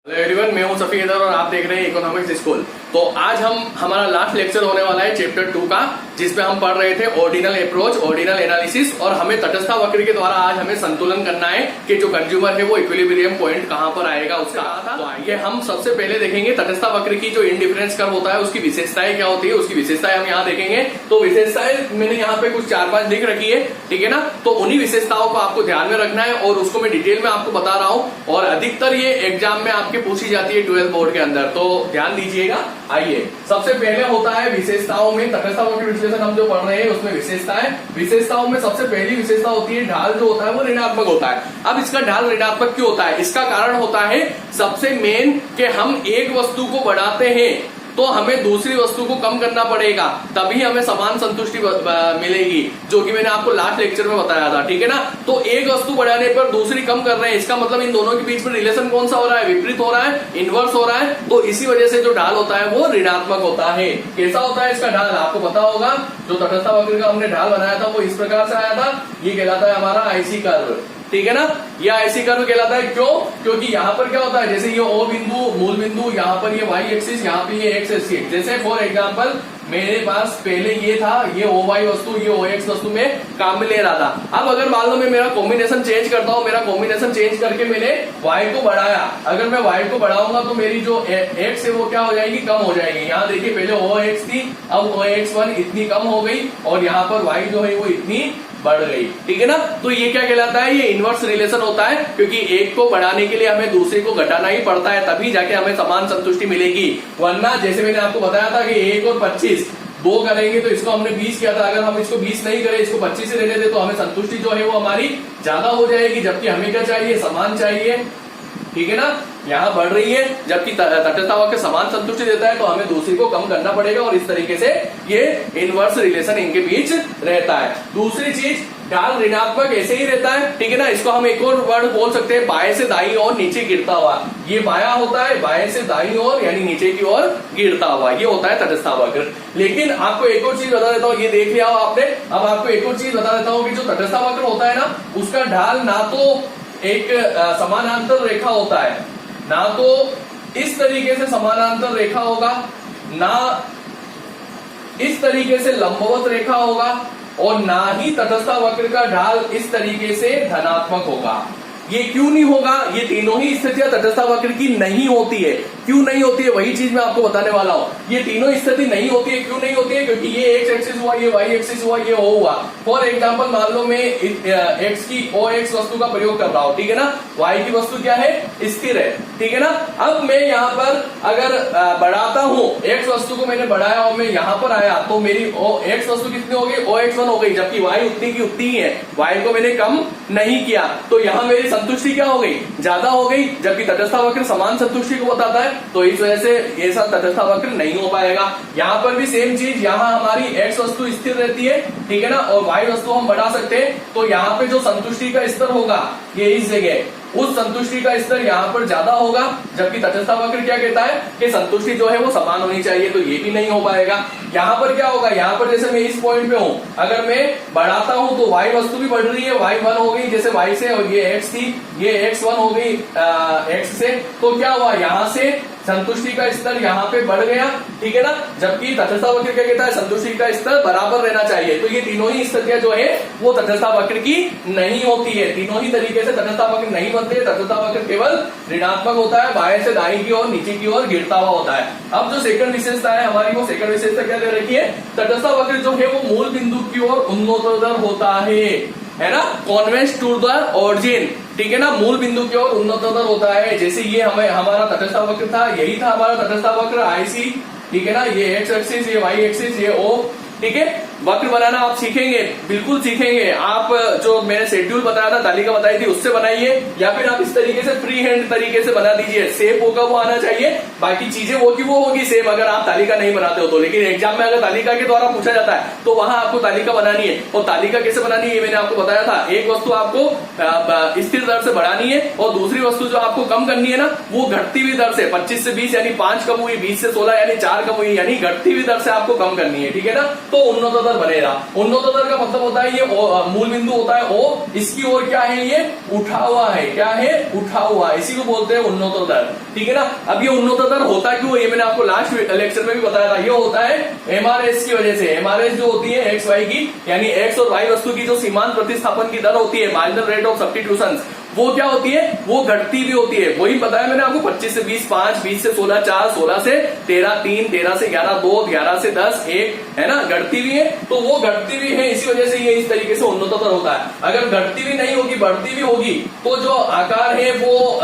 Hello everyone, मैं हूं सफी हैदर और आप देख रहे हैं इकोनॉमिक्स स्कूल। तो आज हमारा लास्ट लेक्चर होने वाला है चैप्टर 2 का, जिसमें हम पढ़ रहे थे ऑर्डिनल अप्रोच, ऑर्डिनल एनालिसिस, और हमें तटस्था वक्र के द्वारा आज हमें संतुलन करना है कि जो कंज्यूमर है वो इक्विलिब्रियम पॉइंट कहां पर आएगा उसका। तो आइए हम सबसे पहले देखेंगे तटस्था वक्र की जो इंडिफरेंस कर्व होता है उसकी विशेषताएं क्या होती है, उसकी विशेषताएं हम यहाँ देखेंगे। तो विशेषताएं मैंने यहाँ पे कुछ 4-5 लिख रखी है, ठीक है ना। तो उन्हीं विशेषताओं को आपको ध्यान में रखना है और उसको मैं डिटेल में आपको बता रहा हूँ, और अधिकतर ये एग्जाम में आपके पूछी जाती है 12th बोर्ड के अंदर, तो ध्यान दीजिएगा। आइए सबसे पहले होता है विशेषताओं में, तटस्था वक्र विश्लेषण हम जो पढ़ रहे हैं उसमें विशेषताओं में सबसे पहली विशेषता होती है ढाल जो होता है वो ऋणात्मक होता है। अब इसका ढाल ऋणात्मक क्यों होता है, इसका कारण होता है सबसे मेन कि हम एक वस्तु को बढ़ाते हैं तो हमें दूसरी वस्तु को कम करना पड़ेगा, तभी हमें समान संतुष्टि मिलेगी, जो कि मैंने आपको लास्ट लेक्चर में बताया था, ठीक है ना। तो एक वस्तु बढ़ाने पर दूसरी कम कर रहे हैं, इसका मतलब इन दोनों के बीच में रिलेशन कौन सा हो रहा है, विपरीत हो रहा है, इनवर्स हो रहा है। तो इसी वजह से जो ढाल होता है वो ऋणात्मक होता है। कैसा होता है इसका ढाल, आपको पता होगा। जो तटस्था वक्र का हमने ढाल बनाया था वो इस प्रकार से आया था, ये कहलाता है हमारा आईसी कर्व, ठीक है ना। यह आईसी कर्व कहलाता है, क्यों? क्योंकि यहाँ पर क्या होता है, जैसे ये ओ बिंदु, मूल बिंदु, यहाँ पर ये वाई एक्सिस, यहाँ पे ये एक्स एक्सिस। जैसे फॉर एग्जांपल मेरे पास पहले ये था, ये ओ वाई वस्तु, ये ओ एक्स वस्तु में काम में ले रहा था। अब अगर मान लो मैं मेरा कॉम्बिनेशन चेंज करता हूँ, मेरा कॉम्बिनेशन चेंज करके मैंने वाई को बढ़ाया, अगर मैं वाई को बढ़ाऊंगा तो मेरी जो एक्स है वो क्या हो जाएगी, कम हो जाएगी। यहाँ देखिए पहले ओ एक्स थी, अब ओ एक्स वन इतनी कम हो गई, और यहाँ पर वाई जो है वो इतनी बढ़ गई, ठीक है ना। तो ये क्या कहलाता है, ये इनवर्स रिलेशन होता है, क्योंकि एक को बढ़ाने के लिए हमें दूसरे को घटाना ही पड़ता है, तभी जाके हमें समान संतुष्टि मिलेगी। वरना जैसे मैंने आपको बताया था कि 1 और 25 2 करेंगे तो इसको हमने 20 किया था, अगर हम इसको 20 नहीं करें, इसको 25 से रहने दे, तो हमें संतुष्टि जो है वो हमारी ज्यादा हो जाएगी, जबकि हमें क्या चाहिए, समान चाहिए, ठीक है ना। यहाँ बढ़ रही है, जबकि तटस्था वक्र समान संतुष्टि देता है, तो हमें दूसरी को कम करना पड़ेगा, और इस तरीके से ये इनवर्स रिलेशन इनके बीच रहता है। दूसरी चीज, ढाल ऋणात्मक ऐसे ही रहता है, ठीक है ना। इसको हम एक और वर्ड बोल सकते हैं, बाएं से दाईं ओर नीचे गिरता हुआ। ये बाया होता है, बाएं से दाईं ओर यानी नीचे की ओर गिरता हुआ, ये होता है तटस्था वक्र। लेकिन आपको एक और चीज बता देता हूँ, ये देख लिया हो आपने। अब आपको एक और चीज बता देता हूँ कि जो तटस्था वक्र होता है ना, उसका ढाल ना तो एक समानांतर रेखा होता है, ना तो इस तरीके से समानांतर रेखा होगा, ना इस तरीके से लंबवत रेखा होगा, और ना ही तटस्था वक्र का ढाल इस तरीके से धनात्मक होगा। ये क्यों नहीं होगा, ये तीनों ही स्थितियां तटस्था वक्र की नहीं होती है। क्यों नहीं होती है, वही चीज मैं आपको बताने वाला हूं। ये तीनों स्थिति नहीं होती है, क्यों नहीं होती है, क्योंकि ये एक्स एक्सिस हुआ, ये वाई एक्सिस हुआ, ये ओ हुआ। फॉर एग्जांपल मान लो मैं एक्स की ओ एक्स वस्तु का प्रयोग कर रहा हूं, ठीक है ना। वाई की वस्तु क्या है, स्थिर है, ठीक है ना। अब मैं यहाँ पर अगर बढ़ाता हूं, एक्स वस्तु को मैंने बढ़ाया और मैं यहाँ पर आया, तो मेरी ओ एक्स वस्तु कितनी हो गई, ओ एक्स वन हो गई, जबकि वाई उतनी की उतनी ही है, वाई को मैंने कम नहीं किया, तो यहाँ मेरी संतुष्टि क्या हो गई, ज्यादा हो गई, जबकि तटस्था वक्र समान संतुष्टि को बताता है, तो इस वजह से ये सब तटस्था वक्र नहीं हो पाएगा। यहाँ पर भी सेम चीज, यहाँ हमारी एक्स वस्तु स्थिर रहती है, ठीक है ना, और वाई वस्तु हम बढ़ा सकते हैं, तो यहाँ पे जो संतुष्टि का स्तर होगा ये इस जगह, उस संतुष्टि का स्तर यहाँ पर ज्यादा होगा, जबकि तटस्था वक्र क्या कहता है कि संतुष्टि जो है वो समान होनी चाहिए, तो ये भी नहीं हो पाएगा। यहाँ पर क्या होगा, यहाँ पर जैसे मैं इस पॉइंट पे हूँ, अगर मैं बढ़ाता हूँ तो वाई वस्तु भी बढ़ रही है, वाई वन हो गई जैसे वाई से, और ये एक्स थी, ये एक्स वन हो गई एक्स से, तो क्या हुआ, यहाँ से संतुष्टि का स्तर यहाँ पे बढ़ गया, ठीक है ना। जबकि तटस्था वक्र क्या कहता है, संतुष्टि का स्तर बराबर रहना चाहिए। तो ये तीनों ही स्थितियां जो है वो तटस्था वक्र की नहीं होती है, तीनों ही तरीके से तटस्था वक्र नहीं बनते। तटस्था वक्र केवल ऋणात्मक होता है, बाएं से दाईं की ओर, नीचे की ओर गिरता हुआ होता है। अब जो सेकंड विशेषता है हमारी, वो सेकंड विशेषता क्या दे रखी है, तटस्था वक्र जो है वो मूल बिंदु की ओर उन्नतोत्तर होता है ना, कॉन्वेक्स टू द ऑरिजिन, ठीक है ना, मूल बिंदु की ओर उन्नतोत्तर होता है। जैसे ये हमारा तटस्था वक्र था, यही था हमारा तटस्था वक्र आईसी, ठीक है ना, ये एक्स एक्सिस, ये वाई एक्सिस, ये ओ, ठीक है। वक्र बनाना आप सीखेंगे, बिल्कुल सीखेंगे। आप जो मैंने शेड्यूल बताया था, तालिका बताई थी, उससे बनाइए, या फिर आप इस तरीके से फ्री हैंड तरीके से बना दीजिए। सेप होगा वो आना चाहिए, बाकी चीजें वो की वो होगी सेम, अगर आप तालिका नहीं बनाते हो तो। लेकिन एग्जाम में अगर तालिका के द्वारा पूछा जाता है तो वहां आपको तालिका बनानी है। और तालिका कैसे बनानी है ये मैंने आपको बताया था, एक वस्तु आपको स्थिर दर से बढ़ानी है, और दूसरी वस्तु जो आपको कम करनी है ना, वो घटती हुई दर से, 25 से 20 यानी 5 कम हुई, 20 से 16 यानी 4 कम हुई, यानी घटती हुई दर से आपको कम करनी है, ठीक है ना। तो उन्नतोत्तर बनेगा। उन्नतोत्तर का मतलब होता है ये मूल बिंदु होता है O, इसकी ओर क्या है, ये उठा हुआ है, क्या है, उठा हुआ, इसी को बोलते हैं उन्नतोत्तर, ठीक है ना। अब ये उन्नतोत्तर होता क्यों, ये मैंने आपको लास्ट लेक्चर में भी बताया था। ये होता है एमआरएस की वजह से। एमआरएस जो होती है एक्स वाई की, यानी एक्स और वाई वस्तु की जो सीमांत प्रतिस्थापन की दर होती है, मार्जिनल रेट ऑफ सब्स्टिट्यूशन, वो क्या होती है, वो घटती भी होती है। वही बताया मैंने आपको, 25 से 20 5, 20 से 16 4, 16 से 13 3, 13 से 11 2, 11 से 10 1, है ना, घटती भी है। तो वो घटती भी है, इसी वजह से ये इस तरीके से उन्नतोत्तर होता है। अगर घटती भी नहीं होगी, बढ़ती भी होगी, तो जो आकार है वो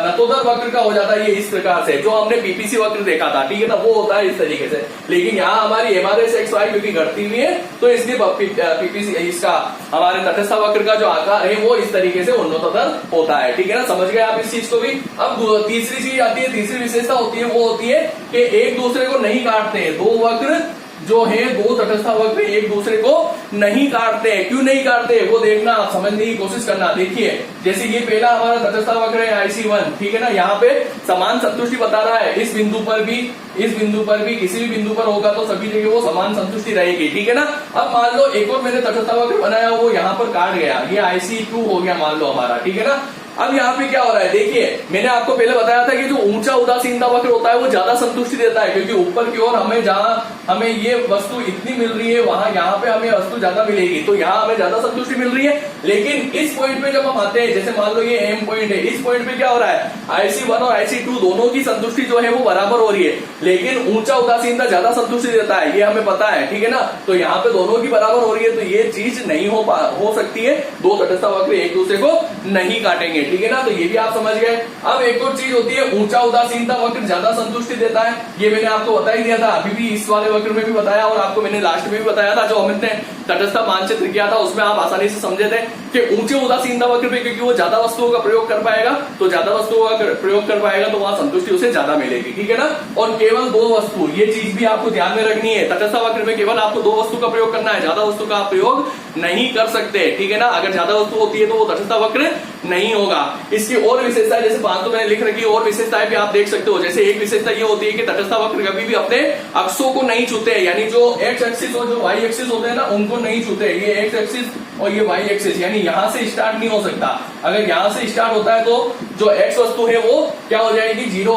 नतोदर वक्र का हो जाता है, ये इस प्रकार से, जो हमने पीपीसी वक्र देखा था, ठीक है ना, वो होता है इस तरीके से। लेकिन यहाँ हमारी एमआरएस एक्स वाई क्योंकि घटती हुई है, तो इसलिए पीपीसी इसका हमारे तटस्थ वक्र का जो आकार है वो इस तरीके से उन्नतोत्तर होता है, ठीक है ना। समझ गए आप इस चीज को भी। अब तीसरी चीज आती है, तीसरी विशेषता होती है, वो होती है कि एक दूसरे को नहीं काटते हैं। दो वक्र जो है, दो तटस्थ वक्र एक दूसरे को नहीं काटते हैं। क्यों नहीं काटते, वो देखना, समझने की कोशिश करना। देखिए, जैसे ये पहला हमारा तटस्थ वक्र है IC1, ठीक है ना, यहाँ पे समान संतुष्टि बता रहा है। इस बिंदु पर भी, इस बिंदु पर भी, किसी भी बिंदु पर होगा तो सभी जगह वो समान संतुष्टि रहेगी, ठीक है ना। अब मान लो एक और मैंने तटस्थ वक्र बनाया, वो यहाँ पर काट गया, ये IC2 हो गया मान लो हमारा, ठीक है ना। अब यहाँ पे क्या हो रहा है, देखिए मैंने आपको पहले बताया था कि जो ऊंचा उदासीनता वक्र होता है वो ज्यादा संतुष्टि देता है, क्योंकि ऊपर की ओर हमें जहां हमें ये वस्तु इतनी मिल रही है, वहां यहाँ पे हमें वस्तु ज्यादा मिलेगी, तो यहाँ हमें ज्यादा संतुष्टि मिल रही है। लेकिन इस पॉइंट पे जब हम आते हैं, जैसे मान लो ये एम पॉइंट है, इस पॉइंट पे क्या हो रहा है, IC1 और IC2 दोनों की संतुष्टि जो है वो बराबर हो रही है, लेकिन ऊंचा उदासीनता ज्यादा संतुष्टि देता है, ये हमें पता है, ठीक है ना। तो यहाँ पे दोनों की बराबर हो रही है, तो ये चीज नहीं हो सकती है, दो तटस्थ वक्र एक दूसरे को नहीं काटेंगे, ठीक है ना। तो ये भी आप समझ गए। अब एक और चीज होती है, ऊंचा उदासीनता वक्र ज्यादा संतुष्टि देता है, ये मैंने आपको बता ही दिया था, अभी भी इस वाले वक्र में भी बताया और आपको मैंने लास्ट में भी बताया था, जो हमने तटस्थ मानचित्र किया था उसमें आप आसानी से समझे थे कि ऊंचे उदासीनता वक्र पे क्योंकि वो ज्यादा वस्तुओं का प्रयोग कर पाएगा, तो ज्यादा वस्तुओं का प्रयोग कर पाएगा तो वहां संतुष्टि उसे ज्यादा मिलेगी, ठीक है ना। और केवल दो वस्तु, ये चीज भी आपको ध्यान में रखनी है, तटस्थ वक्र में केवल आपको दो वस्तु का प्रयोग करना है, ज्यादा वस्तु का आप प्रयोग नहीं कर सकते, ठीक है ना। अगर ज्यादा वस्तु होती है तो वो तटस्थ वक्र नहीं होगा। इसकी और विशेषता, जैसे 5 मैंने लिख रखी, और विशेषताएं भी आप देख सकते हो। जैसे एक विशेषता ये होती है कि तटस्थ वक्र कभी भी अपने अक्षों को नहीं छूते हैं, यानी जो एक्स एक्सिस और जो वाई एक्सिस होते हैं ना, उनको नहीं छूते। ये एक्स एक्सिस और ये वाई एक्सिस, यानी यहां से स्टार्ट नहीं हो सकता। अगर यहां से स्टार्ट होता है तो जो एक्स वस्तु है वो क्या हो जाएगी, जीरो,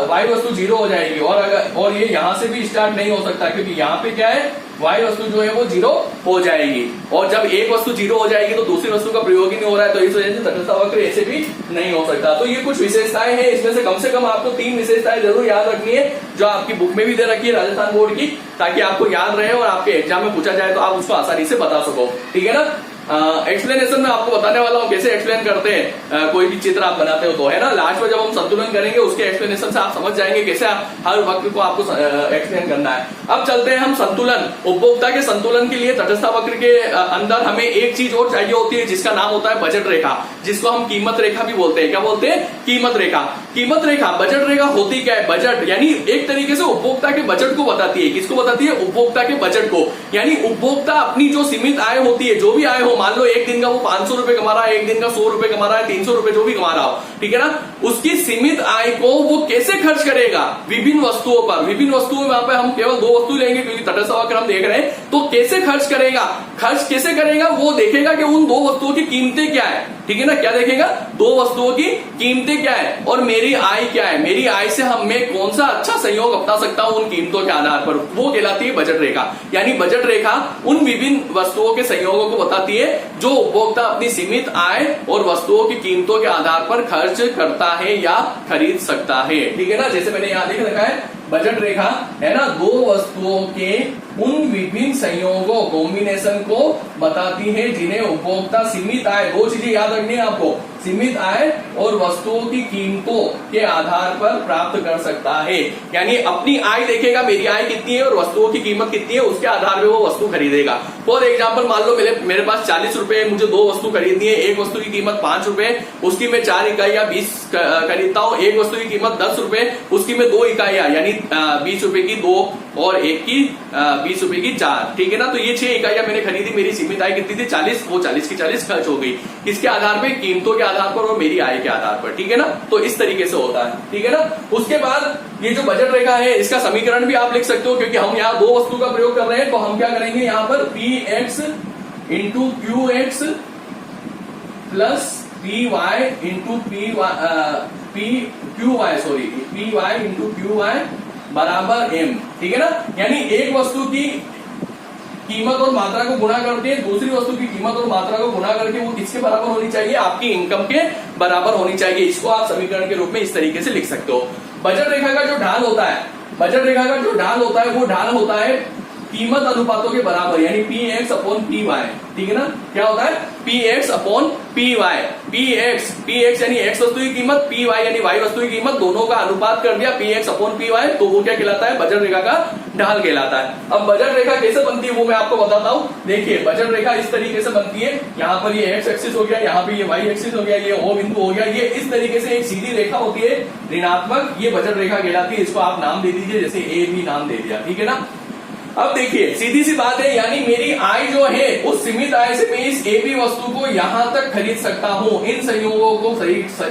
वाई वस्तु जीरो हो जाएगी। और ये यहां से भी स्टार्ट नहीं हो सकता, क्योंकि यहाँ पे क्या है, वाई वस्तु जो है वो जीरो हो जाएगी। और जब एक वस्तु जीरो हो जाएगी तो दूसरी वस्तु का प्रयोग ही नहीं हो रहा है, तो इस वजह से तटस्थ वक्र ऐसे भी नहीं हो सकता। तो ये कुछ विशेषताएं हैं, इसमें से कम आपको 3 विशेषताएं जरूर याद रखनी है, जो आपकी बुक में भी दे रखी है राजस्थान बोर्ड की, ताकि आपको याद रहे और आपके एग्जाम में पूछा जाए तो आप उसको आसानी से बता सको, ठीक है ना। एक्सप्लेनेशन में आपको बताने वाला हूं कैसे एक्सप्लेन करते हैं कोई भी चित्र आप बनाते हो, तो है ना। लास्ट में जब हम संतुलन करेंगे उसके एक्सप्लेनेशन से आप समझ जाएंगे कैसे हर वक्र को आपको एक्सप्लेन करना है। अब चलते हैं हम संतुलन, उपभोक्ता के संतुलन के लिए तटस्थ वक्र के अंदर हमें एक चीज और चाहिए होती है, जिसका नाम होता है बजट रेखा, जिसको हम कीमत रेखा भी बोलते हैं। क्या बोलते हैं, कीमत रेखा। कीमत रेखा, बजट रेखा होती क्या है, बजट यानी एक तरीके से उपभोक्ता के बजट को बताती है। किसको बताती है, उपभोक्ता के बजट को। यानी उपभोक्ता अपनी जो सीमित आय होती है, जो भी आय हो, मान लो एक दिन का वो 500 रुपए कमा रहा है, एक दिन का 100 रुपए कमा रहा है, 300 रुपए जो भी कमा रहा हो, ठीक है ना, उसकी सीमित आय को वो कैसे खर्च करेगा विभिन्न वस्तुओं पर। विभिन्न वस्तुओं में हम केवल 2 वस्तु लेंगे क्योंकि तटस्थ वक्र हम देख रहे हैं, तो कैसे खर्च करेगा, खर्च कैसे करेगा, वो देखेगा कि उन 2 वस्तुओं की कीमतें क्या है, ठीक है ना। क्या देखेगा, 2 वस्तुओं की कीमतें क्या है और मेरी आय क्या है, मेरी आय से मैं कौन सा अच्छा संयोग अपना सकता हूं उन कीमतों के आधार पर, वो कहलाती है बजट रेखा। यानी बजट रेखा उन विभिन्न वस्तुओं के संयोगों को बताती है जो उपभोक्ता अपनी सीमित आय और वस्तुओं की कीमतों के आधार पर खर्च करता है या खरीद सकता है, ठीक है ना। जैसे मैंने यहां लिख रखा है, बजट रेखा है ना, 2 वस्तुओं के उन विभिन्न संयोगों, कॉम्बिनेशन को बताती है जिन्हें उपभोक्ता सीमित आय, 2 चीजें याद रखनी है आपको, सीमित आय और वस्तुओं की कीमतों के आधार पर प्राप्त कर सकता है। यानी अपनी आय देखेगा, मेरी आय कितनी है और वस्तुओं की कीमत कितनी है, उसके आधार पर वो वस्तु खरीदेगा। फॉर एग्जाम्पल, मान लो मेरे पास 40 रुपए, मुझे 2 वस्तु खरीदनी है, एक वस्तु की कीमत 5 रुपए, उसकी मैं 4 इकाइयां 20 खरीदता हूं, एक वस्तु की कीमत 10 रुपए, उसकी मैं 2 इकाइयां यानी 20 रुपए की 2 और एक की 20 रुपए की 4, ठीक है ना। तो ये 6 इकाइयां मैंने खरीदी, मेरी सीमित आय कितनी थी, 40, वो 40 की 40 खर्च हो गई। किसके आधार पे, कीमतों के आधार पर और मेरी आय के आधार पर, ठीक है ना। तो इस तरीके से होता है, ठीक है ना। उसके बाद ये जो बजट रेखा है इसका समीकरण भी आप लिख सकते हो, क्योंकि हम यहाँ दो वस्तु का प्रयोग कर रहे हैं, तो हम क्या करेंगे यहाँ पर px into Q X plus P Y into Q Y into Q Y बराबर m, ठीक है ना। यानी एक वस्तु की कीमत और मात्रा को गुणा करके दूसरी वस्तु की कीमत और मात्रा को गुणा करके वो किसके बराबर होनी चाहिए, आपकी इनकम के बराबर होनी चाहिए। इसको आप समीकरण के रूप में इस तरीके से लिख सकते हो। बजट रेखा का जो ढाल होता है, बजट रेखा का जो ढाल होता है वो ढाल होता है कीमत अनुपातों के बराबर, यानी px अपॉन पी वाई, ठीक है ना। क्या होता है px upon P Y, px यानी x वस्तु की कीमत, py यानी y वस्तु की कीमत, दोनों का अनुपात कर दिया px अपॉन पी वाई, तो वो क्या कहलाता है, बजट रेखा का ढाल कहलाता है। अब बजट रेखा कैसे बनती है वो मैं आपको बताता हूं। देखिए बजट रेखा इस तरीके से बनती है, यहाँ पर ये x एक्सिस हो गया, यहाँ पे ये y एक्सिस हो गया, ये O बिंदु हो गया, ये इस तरीके से एक सीधी रेखा होती है ऋणात्मक, ये बजट रेखा कहलाती है। इसको आप नाम दे दीजिए, जैसे ए बी नाम दे दिया, ठीक है ना। अब देखिए सीधी सी बात है, यानी मेरी आय जो है उस सीमित आय से मैं इस ए बी वस्तु को यहां तक खरीद सकता हूं, इन संयोगों को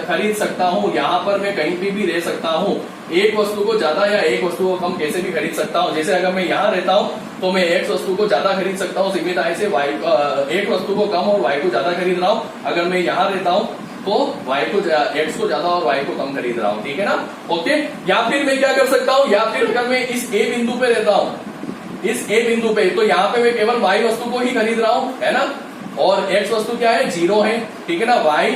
खरीद सकता हूं, यहां पर मैं कहीं पे भी रह सकता हूं, एक वस्तु को ज्यादा या एक वस्तु को कम कैसे भी खरीद सकता हूं। जैसे अगर मैं यहां रहता हूं तो मैं एक्स वस्तु को ज्यादा खरीद सकता हूं सीमित आय से, एक वस्तु को कम और वाई को ज्यादा खरीद रहा हूं। अगर मैं यहां रहता हूं तो y को x को ज्यादा और y को कम खरीद रहा हूं, ठीक है ना। ओके, या फिर मैं क्या कर सकता हूं, या फिर अगर मैं इस a बिंदु पे रहता हूं, इस a बिंदु पे, तो यहाँ पे मैं केवल y वस्तु को ही खरीद रहा हूं, है ना, और x वस्तु क्या है, 0 है, ठीक है ना। y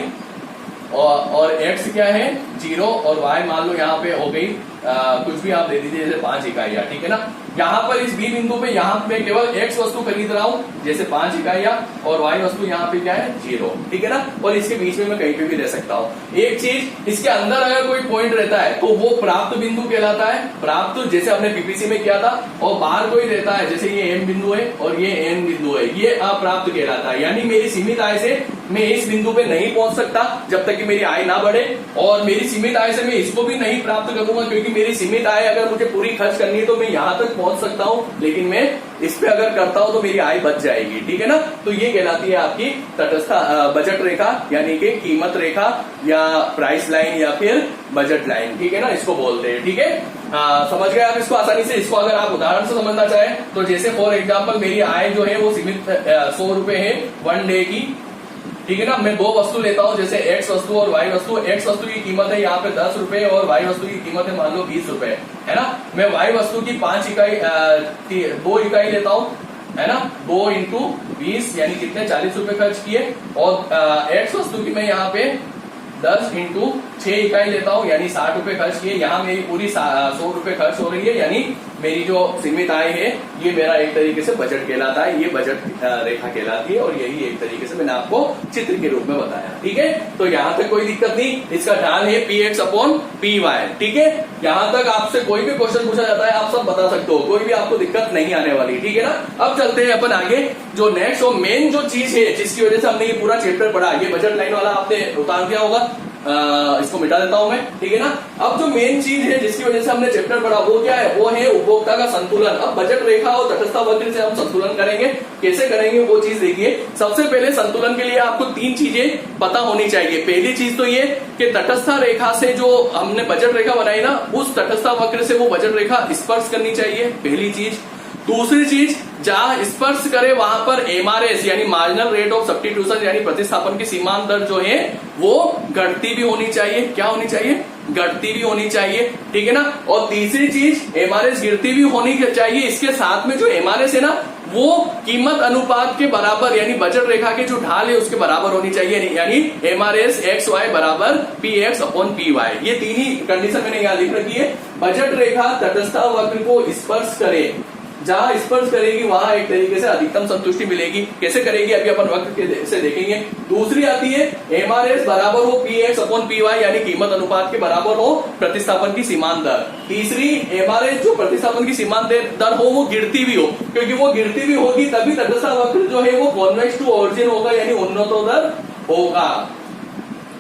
और x क्या है 0 और y मान लो यहाँ पे हो गई कुछ भी आप दे दीजिए, जैसे 5 इकाइयां, ठीक है ना। यहाँ पर इस b बिंदु पे यहाँ पे केवल x वस्तु खरीद रहा हूं, जैसे 5 इकाइयां, और y वस्तु यहाँ पे क्या है 0, ठीक है ना। और इसके बीच में मैं कहीं पे भी रह सकता हूँ। एक चीज, इसके अंदर अगर कोई पॉइंट रहता है तो वो प्राप्त बिंदु कहलाता है, प्राप्त, जैसे हमने पीपीसी में किया था। और बाहर कोई रहता है, जैसे ये m बिंदु है और ये n बिंदु है, ये अप्राप्त कहलाता है। यानी मेरी सीमित आय से मैं इस बिंदु पे नहीं पहुंच सकता जब तक कि मेरी आय ना बढ़े, और मेरी सीमित आय से मैं इसको भी नहीं प्राप्त करूंगा, क्योंकि मेरी सीमित आय अगर मुझे पूरी खर्च करनी है तो मैं यहां तक पहुंच सकता हूं, लेकिन मैं इस पे अगर करता हूं तो मेरी आय बच जाएगी, ठीक है ना। तो ये कहलाती है आपकी तटस्थ बजट रेखा, यानी कि कीमत रेखा या प्राइस लाइन या फिर बजट लाइन, ठीक है ना, इसको बोलते हैं, ठीक है। समझ गए आप इसको आसानी से। इसको अगर आप उदाहरण से समझना चाहें तो जैसे फॉर एग्जाम्पल मेरी आय जो है वो सीमित 100 रुपए है 1 डे की, ठीक है ना। मैं दो वस्तु लेता हूं, जैसे x वस्तु और y वस्तु। x वस्तु की कीमत है यहाँ पे 10 रुपए और y वस्तु की कीमत है मान लो 20 रुपए, है ना। मैं y वस्तु की 2 इकाई लेता हूं, है ना, 2 इंटू 20 यानी कितने 40 रुपए खर्च किए, और x वस्तु की मैं यहाँ पे 10 इंटू 6 इकाई लेता हूं, यानी 60 रुपए खर्च किए। यहाँ मेरी पूरी 100 रुपए खर्च हो रही है, यानी मेरी जो सीमित आय है ये मेरा एक तरीके से बजट कहलाता है, ये बजट रेखा कहलाती है। और यही एक तरीके से मैंने आपको चित्र के रूप में बताया, ठीक है। तो यहाँ तक कोई दिक्कत नहीं, इसका ढाल है px अपॉन पी वाई, ठीक है। यहाँ तक आपसे कोई भी क्वेश्चन पूछा जाता है आप सब बता सकते हो, कोई भी आपको दिक्कत नहीं आने वाली, ठीक है ना। अब चलते हैं अपन आगे, जो नेक्स्ट और मेन जो चीज है जिसकी वजह से हमने ये पूरा चैप्टर पढ़ा, ये बजट लाइन वाला आपने उतार दिया होगा, इसको मिटा देता हूं मैं, ठीक है ना। अब जो मेन चीज है जिसकी वजह से हमने चैप्टर पढ़ा वो क्या है, वो है उपभोक्ता का संतुलन। अब बजट रेखा और तटस्थ वक्र से हम संतुलन करेंगे, कैसे करेंगे वो चीज देखिए। सबसे पहले संतुलन के लिए आपको 3 चीजें पता होनी चाहिए। पहली चीज तो ये कि तटस्थ रेखा से जो हमने बजट रेखा बनाई ना, उस तटस्थ वक्र से वो बजट रेखा स्पर्श करनी चाहिए, पहली चीज। दूसरी चीज, जहां स्पर्श करे वहां पर एमआरएस यानी मार्जिनल रेट ऑफ सब्स्टिट्यूशन यानी प्रतिस्थापन की सीमांत दर जो है वो घटती भी होनी चाहिए। क्या होनी चाहिए, घटती भी होनी चाहिए, ठीक है ना। और तीसरी चीज, एमआरएस गिरती भी होनी चाहिए। इसके साथ में जो एमआरएस है ना वो कीमत अनुपात के बराबर यानी बजट रेखा के जो ढाल है उसके बराबर होनी चाहिए, यानी एमआरएस एक्स वाई बराबर P X upon P Y. ये 3 ही कंडीशन मैंने यहाँ लिख रखी है। बजट रेखा तटस्थ वक्र को स्पर्श करे, जहां स्पर्श करेगी वहां एक तरीके से अधिकतम संतुष्टि मिलेगी। कैसे करेगी अभी अपन वक्र से देखेंगे। दूसरी आती है एमआरएस बराबर हो P X upon P Y यानी कीमत अनुपात के बराबर हो प्रतिस्थापन की सीमांत दर। तीसरी, एमआरएस जो प्रतिस्थापन की सीमांत दर हो वो गिरती भी हो, क्योंकि वो गिरती भी होगी तभी तटस्थ वक्र जो है वो कॉन्वेक्स टू ऑरिजिन होगा यानी उन्नतोत्तर होगा,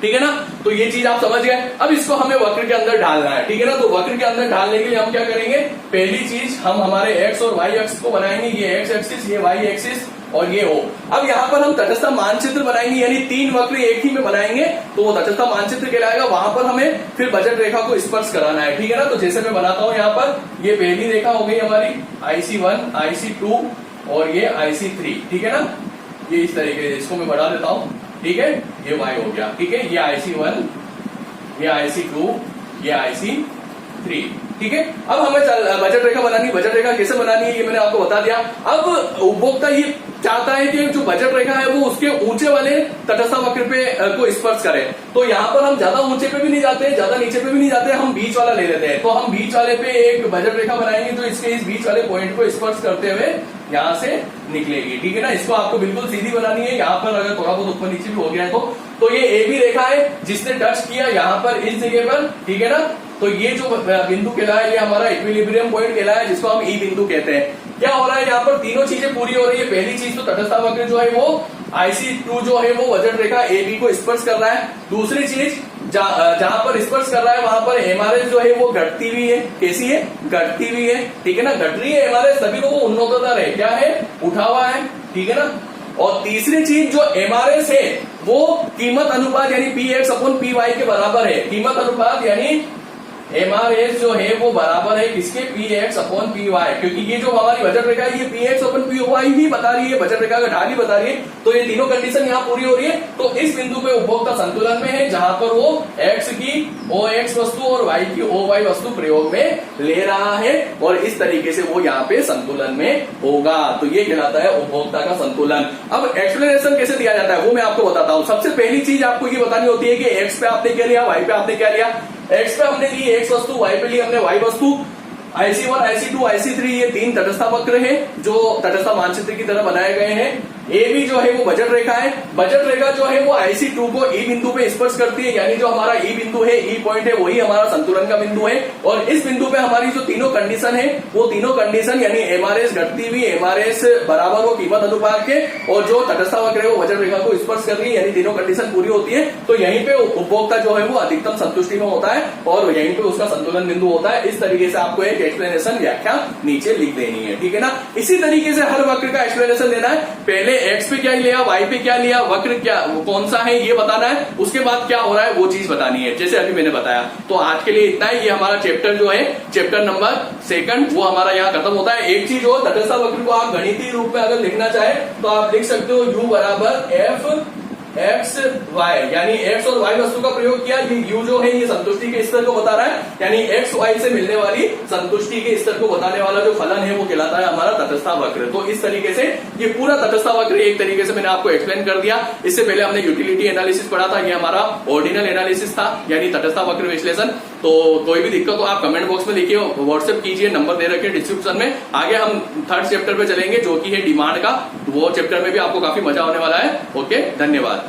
ठीक है ना। तो ये चीज आप समझ गए। अब इसको हमें वक्र के अंदर डालना है, ठीक है ना। तो वक्र के अंदर डालने के लिए हम क्या करेंगे, पहली चीज हम हमारे एक्स और वाई एक्सिस को बनाएंगे, ये एक्स एक्सिस ये वाई एक्सिस, और ये O। अब यहाँ पर हम तटस्थ मानचित्र बनाएंगे, यानी 3 वक्र एक ही में बनाएंगे तो वो तटस्थ मानचित्र कहलाएगा। वहां पर हमें फिर बजट रेखा को स्पर्श कराना है, ठीक है ना। तो जैसे मैं बनाता हूं यहाँ पर, ये पहली रेखा हो गई हमारी IC1, IC2 और ये IC3, ठीक है ना। ये इस तरीके से, इसको मैं बढ़ा देता हूं, ठीक है। ये Y हो गया, ठीक है। ये IC1, ये IC2, ये IC3, ठीक है। अब हमें बजट रेखा बनानी, बजट रेखा कैसे बनानी है ये मैंने आपको बता दिया। अब उपभोक्ता ये चाहता है कि जो बजट रेखा है वो उसके ऊंचे वाले तटस्थ वक्र पे को स्पर्श करे। तो यहाँ पर हम ज्यादा ऊंचे पे भी नहीं जाते, ज्यादा नीचे पे भी नहीं जाते, हम बीच वाला ले लेते हैं। तो हम बीच वाले पे एक बजट रेखा बनाएंगे जो इसके इस बीच वाले पॉइंट को स्पर्श करते हुए यहाँ से निकलेगी, ठीक है ना। इसको आपको बिल्कुल सीधी बनानी है। यहाँ पर अगर थोड़ा बहुत ऊपर नीचे भी हो गया है तो ये ए बी रेखा है जिसने टच किया यहाँ पर इस जगह पर, ठीक है ना। तो ये जो बिंदु कहलाया है ये हमारा इक्विलिब्रियम पॉइंट कहलाया है, जिसको हम ई बिंदु कहते हैं। क्या हो रहा है यहाँ पर, तीनों चीजें पूरी हो रही है। पहली चीज तो तटस्थ वक्र जो है वो IC2 जो है वो बजट रेखा AB को स्पर्श कर रहा है। दूसरी चीज जहां पर स्पर्श कर रहा है वहां पर MRS जो है वो घटती हुई है। कैसी है, घटती हुई है, ठीक है ना। घट रही है MRS, तभी तो वो उन्नततर है, क्या है, उठा हुआ है, ठीक है ना। और तीसरी चीज जो MRS है वो कीमत अनुपात यानी PX/PY के बराबर है। कीमत अनुपात यानी MRS जो है वो बराबर है किसके, PX/PY, क्योंकि ये जो हमारी बजट रेखा है ये PX/PY ही बता रही है, बजट रेखा का ढाल ही बता रही है। तो ये तीनों कंडीशन यहाँ पूरी हो रही है। तो इस बिंदु पे उपभोक्ता संतुलन में है, जहां पर वो X की OX वस्तु और Y की OY वस्तु प्रयोग में ले रहा है, और इस तरीके से वो यहाँ पे संतुलन में होगा। तो ये कहलाता है उपभोक्ता का संतुलन। अब एक्सप्लेनेशन कैसे दिया जाता है वो मैं आपको बताता हूँ। सबसे पहली चीज आपको ये बतानी होती है कि X पे आपने क्या लिया, Y पे आपने क्या लिया। X पे हमने ली X वस्तु, Y पे ली हमने Y वस्तु। IC1, IC2, IC3 ये 3 तटस्थ वक्र है जो तटस्थ मानचित्र की तरह बनाए गए हैं। AB जो है वो बजट रेखा है। बजट रेखा जो है वो IC2 को E बिंदु पे स्पर्श करती है, यानी जो हमारा E बिंदु है, E पॉइंट है, वही हमारा संतुलन का बिंदु है। और इस बिंदु पे हमारी जो तीनों कंडीशन है वो तीनों कंडीशन यानी MRS घटती हुई, MRS बराबर हो कीमत अनुपात के, और जो तटस्थ वक्र है वो बजट रेखा को स्पर्श कर रही है, यानी तीनों कंडीशन पूरी होती है। तो यहीं पे उपभोक्ता जो है वो अधिकतम संतुष्टि में होता है और यहीं पे उसका संतुलन बिंदु होता है। इस तरीके से आपको एक एक्सप्लेनेशन व्याख्या नीचे लिख देनी है, ठीक है ना। इसी तरीके से हर वक्र का एक्सप्लेनेशन देना है। पहले X पे क्या लिया, Y पे क्या लिया, वक्र क्या कौन सा है ये बताना है, उसके बाद क्या हो रहा है वो चीज बतानी है, जैसे अभी मैंने बताया। तो आज के लिए इतना ही। ये हमारा चैप्टर जो है, चैप्टर नंबर 2 वो हमारा यहाँ खत्म होता है। एक चीज हो, तटस्थ वक्र को आप गणितीय रूप में अगर लिखना चाहे तो आप लिख सकते हो U बराबर F XY, यानी X और Y वस्तु का प्रयोग किया। ये U जो है ये संतुष्टि के स्तर को बता रहा है, यानी XY से मिलने वाली संतुष्टि के स्तर को बताने वाला जो फलन है वो कहलाता है हमारा तटस्थ वक्र। तो इस तरीके से ये पूरा तटस्थ वक्र एक तरीके से मैंने आपको एक्सप्लेन कर दिया। इससे पहले हमने यूटिलिटी एनालिसिस पढ़ा था, ये हमारा ऑर्डिनल एनालिसिस था, यानी तटस्थ वक्र विश्लेषण। तो कोई भी दिक्कत हो आप कमेंट बॉक्स में लिखिए, व्हाट्सएप कीजिए, नंबर दे रखे डिस्क्रिप्शन में। आगे हम 3rd चैप्टर पे चलेंगे जो कि है डिमांड का। वो चैप्टर में भी आपको काफी मजा आने वाला है। ओके, धन्यवाद।